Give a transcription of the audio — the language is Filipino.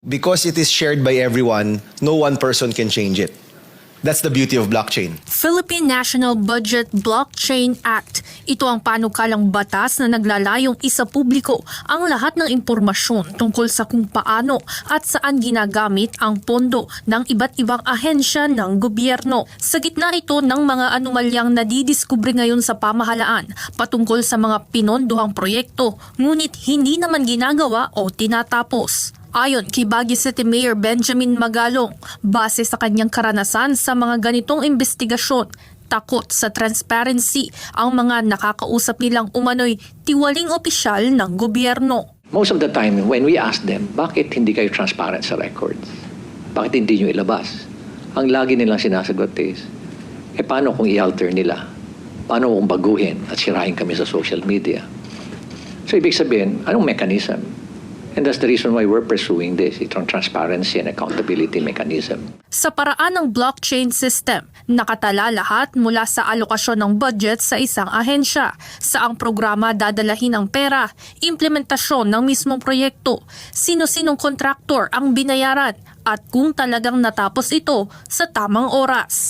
Because it is shared by everyone, no one person can change it. That's the beauty of blockchain. Philippine National Budget Blockchain Act. Ito ang panukalang batas na naglalayong isapubliko ang lahat ng impormasyon tungkol sa kung paano at saan ginagamit ang pondo ng iba't ibang ahensya ng gobyerno. Sa gitna ito ng mga anomalyang nadidiskubre ngayon sa pamahalaan patungkol sa mga pinondohang proyekto, ngunit hindi naman ginagawa o tinatapos. Ayon kay Baguio City Mayor Benjamin Magalong, base sa kanyang karanasan sa mga ganitong investigasyon, takot sa transparency ang mga nakakausap nilang umano'y tiwaling opisyal ng gobyerno. Most of the time, when we ask them, bakit hindi kayo transparent sa records? Bakit hindi nyo ilabas? Ang lagi nilang sinasagot is, paano kung i-alter nila? Paano kung baguhin at sirahin kami sa social media? So, ibig sabihin, anong mechanism? And that's the reason why we're pursuing this, itong transparency and accountability mechanism. Sa paraan ng blockchain system, nakatala lahat mula sa alokasyon ng budget sa isang ahensya, saang programa dadalahin ang pera, implementasyon ng mismong proyekto, sino-sinong kontraktor ang binayaran, at kung talagang natapos ito sa tamang oras.